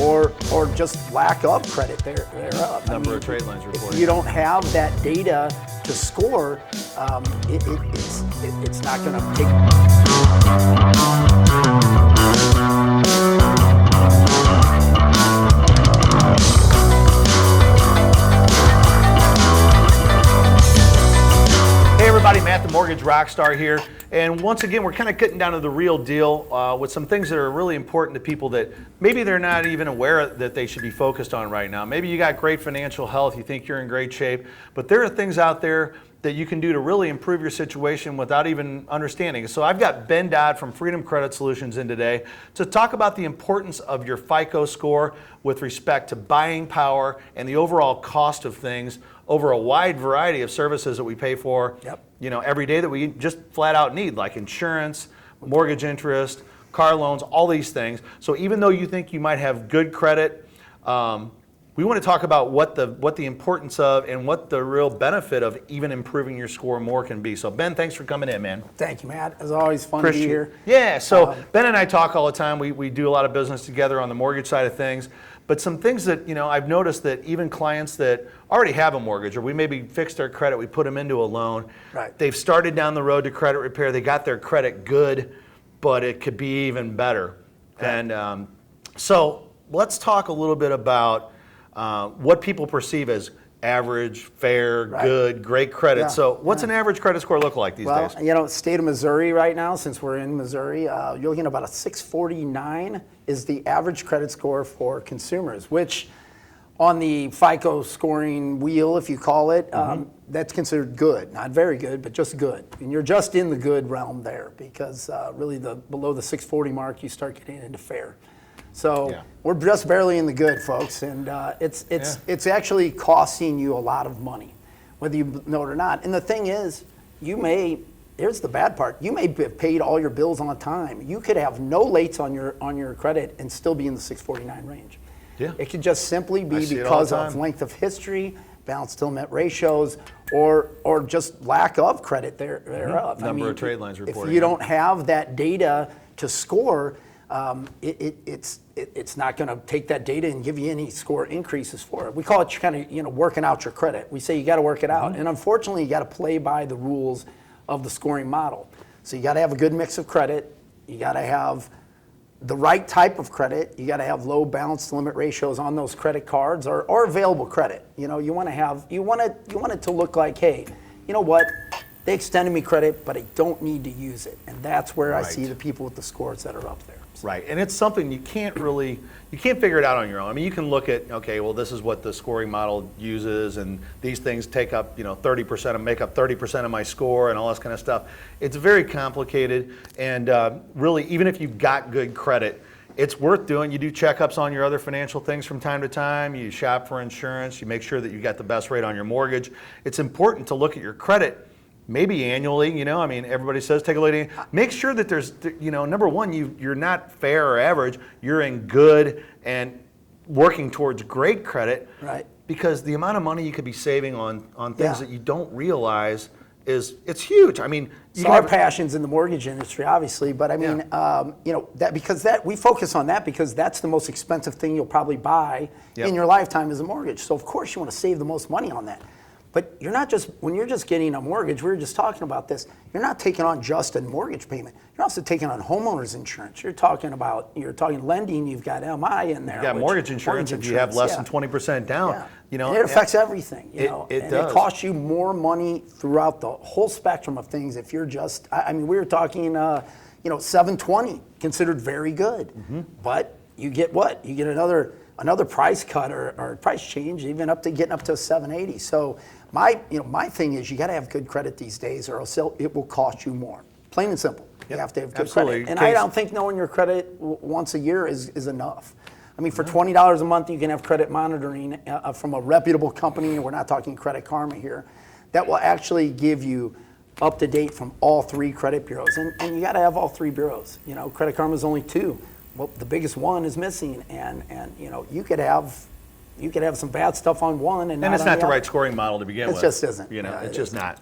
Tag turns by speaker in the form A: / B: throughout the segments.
A: or just lack of credit thereof.
B: Number of trade lines reported.
A: If you don't have that data to score, it's not going to take.
B: Hey everybody, Matt the Mortgage Rockstar here, and once again we're kind of getting down to the real deal with some things that are really important to people that maybe they're not even aware that they should be focused on right now. Maybe you got great financial health, you think you're in great shape, but there are things out there that you can do to really improve your situation without even understanding. So I've got Ben Dodd from Freedom Credit Solutions in today to talk about the importance of your FICO score with respect to buying power and the overall cost of things over a wide variety of services that we pay for, every day that we just flat out need, like insurance, mortgage interest, car loans, all these things. So even though you think you might have good credit, we want to talk about what the importance of and what the real benefit of even improving your score more can be. So Ben, thanks for coming in, man.
A: Thank you, Matt. It's always fun to be here.
B: Yeah, so Ben and I talk all the time. We do a lot of business together on the mortgage side of things. But some things that, I've noticed that even clients that already have a mortgage, or we maybe fixed their credit, we put them into a loan.
A: Right.
B: They've started down the road to credit repair. They got their credit good, but it could be even better.
A: Right.
B: And so let's talk a little bit about what people perceive as average, fair, good, great credit.
A: Yeah.
B: So what's an average credit score look like these days?
A: Well, state of Missouri right now, since we're in Missouri, you're looking at about a 649 is the average credit score for consumers, which on the FICO scoring wheel, if you call it, that's considered good. Not very good, but just good. And you're just in the good realm there because really below the 640 mark, you start getting into fair. So we're just barely in the good, folks, and it's actually costing you a lot of money, whether you know it or not. And the thing is, here's the bad part, you may have paid all your bills on time. You could have no lates on your credit and still be in the 649 range.
B: Yeah.
A: It could just simply be because of length of history, balance to limit ratios, or just lack of credit thereof.
B: Number of trade lines reported.
A: If you don't have that data to score, it's not going to take that data and give you any score increases for it. We call it kind of working out your credit. We say you got to work it out, and unfortunately, you got to play by the rules of the scoring model. So you got to have a good mix of credit. You got to have the right type of credit. You got to have low balance to limit ratios on those credit cards or available credit. You want it to look like, hey, you know what? They extended me credit, but I don't need to use it. And that's where I see the people with the scores that are up there.
B: Right, and it's something you can't figure it out on your own. I mean, you can look at, okay, well, this is what the scoring model uses, and these things take up, 30% and make up 30% of my score and all this kind of stuff. It's very complicated, and really, even if you've got good credit, it's worth doing. You do checkups on your other financial things from time to time. You shop for insurance. You make sure that you got the best rate on your mortgage. It's important to look at your credit. Maybe annually, everybody says take a look at it. Make sure that there's, number one, you're not fair or average. You're in good and working towards great credit.
A: Right.
B: Because the amount of money you could be saving on things that you don't realize it's huge.
A: It's our passions in the mortgage industry, obviously, but we focus on that because that's the most expensive thing you'll probably buy in your lifetime is a mortgage. So of course you want to save the most money on that. But when you're just getting a mortgage, we were just talking about this, you're not taking on just a mortgage payment. You're also taking on homeowner's insurance. You're talking lending, you've got MI in there.
B: You've got mortgage insurance if you have less than 20% down.
A: Yeah. It affects everything.
B: It does.
A: It costs you more money throughout the whole spectrum of things if you're just, we were talking, 720, considered very good. But you get what? You get another price cut or price change, even getting up to 780. So my thing is you got to have good credit these days, or else it will cost you more. Plain and simple. You have to have good credit. And I don't think knowing your credit once a year is enough. For $20 a month, you can have credit monitoring from a reputable company. We're not talking Credit Karma here. That will actually give you up to date from all three credit bureaus. And you got to have all three bureaus. Credit Karma is only two. Well, the biggest one is missing, and you could have some bad stuff on one, and
B: it's not the right scoring model to begin with.
A: It just isn't.
B: It's just not.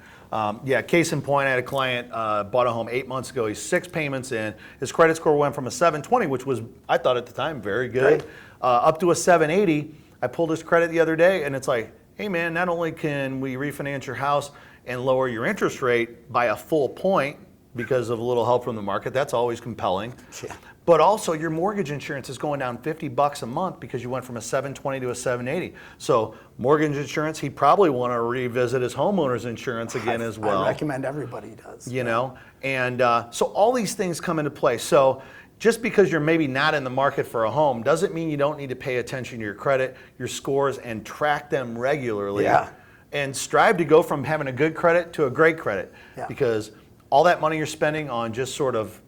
B: Case in point, I had a client bought a home 8 months ago. He's 6 payments in. His credit score went from a 720, which was, I thought at the time, very good, up to a 780. I pulled his credit the other day, and it's like, hey man, not only can we refinance your house and lower your interest rate by a full point because of a little help from the market, that's always compelling.
A: Yeah.
B: But also your mortgage insurance is going down $50 a month because you went from a 720 to a 780. So mortgage insurance, he'd probably want to revisit his homeowner's insurance again as well.
A: I recommend everybody does.
B: You know, and so all these things come into play. So just because you're maybe not in the market for a home doesn't mean you don't need to pay attention to your credit, your scores, and track them regularly.
A: Yeah.
B: And strive to go from having a good credit to a great credit.
A: Yeah.
B: Because all that money you're spending on just sort of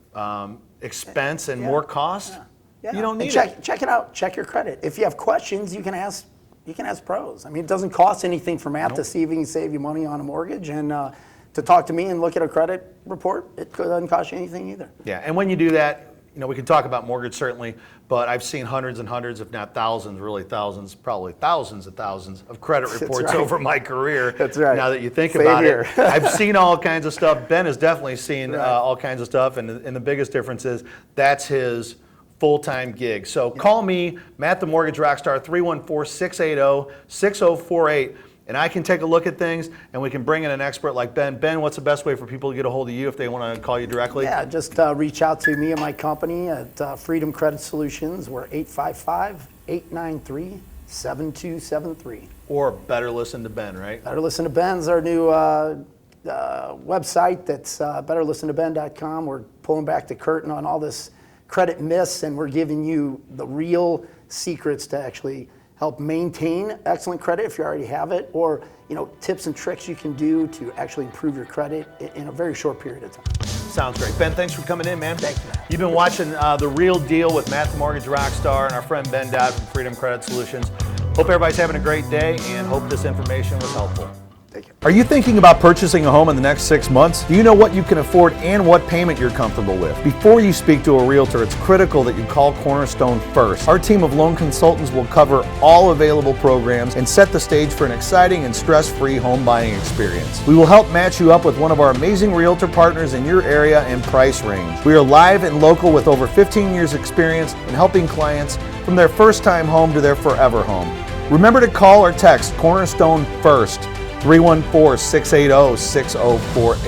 B: expense and more cost,
A: Yeah.
B: you don't
A: And
B: need
A: check it out. Check your credit. If you have questions, you can ask pros. I mean, it doesn't cost anything for Matt to see if he can save you money on a mortgage, and to talk to me and look at a credit report, it doesn't cost you anything either.
B: Yeah, and when you do that, you know, we can talk about mortgage certainly, but I've seen hundreds and hundreds, if not thousands, really thousands, probably thousands of credit reports
A: right.
B: over my career.
A: That's right.
B: Now that you think
A: Same
B: about
A: here.
B: it, I've seen all kinds of stuff. Ben has definitely seen all kinds of stuff, and the biggest difference is that's his full-time gig. So call me, Matt the Mortgage Rockstar, 314-680-6048. And I can take a look at things, and we can bring in an expert like Ben. Ben, what's the best way for people to get a hold of you if they want to call you directly?
A: Yeah, just reach out to me and my company at Freedom Credit Solutions. We're 855-893-7273.
B: Or better listen to Ben, right?
A: Better Listen to Ben's our new website. That's betterlistentoben.com. We're pulling back the curtain on all this credit myths, and we're giving you the real secrets to actually help maintain excellent credit if you already have it, or tips and tricks you can do to actually improve your credit in a very short period of time.
B: Sounds great. Ben, thanks for coming in, man.
A: Thank you, Matt.
B: You've been watching The Real Deal with Matt the Mortgage Rockstar and our friend Ben Dodd from Freedom Credit Solutions. Hope everybody's having a great day, and hope this information was helpful.
A: Thank you.
B: Are you thinking about purchasing a home in the next 6 months? Do you know what you can afford and what payment you're comfortable with? Before you speak to a realtor, it's critical that you call Cornerstone first. Our team of loan consultants will cover all available programs and set the stage for an exciting and stress-free home buying experience. We will help match you up with one of our amazing realtor partners in your area and price range. We are live and local with over 15 years experience in helping clients from their first time home to their forever home. Remember to call or text Cornerstone first, 314-680-6048.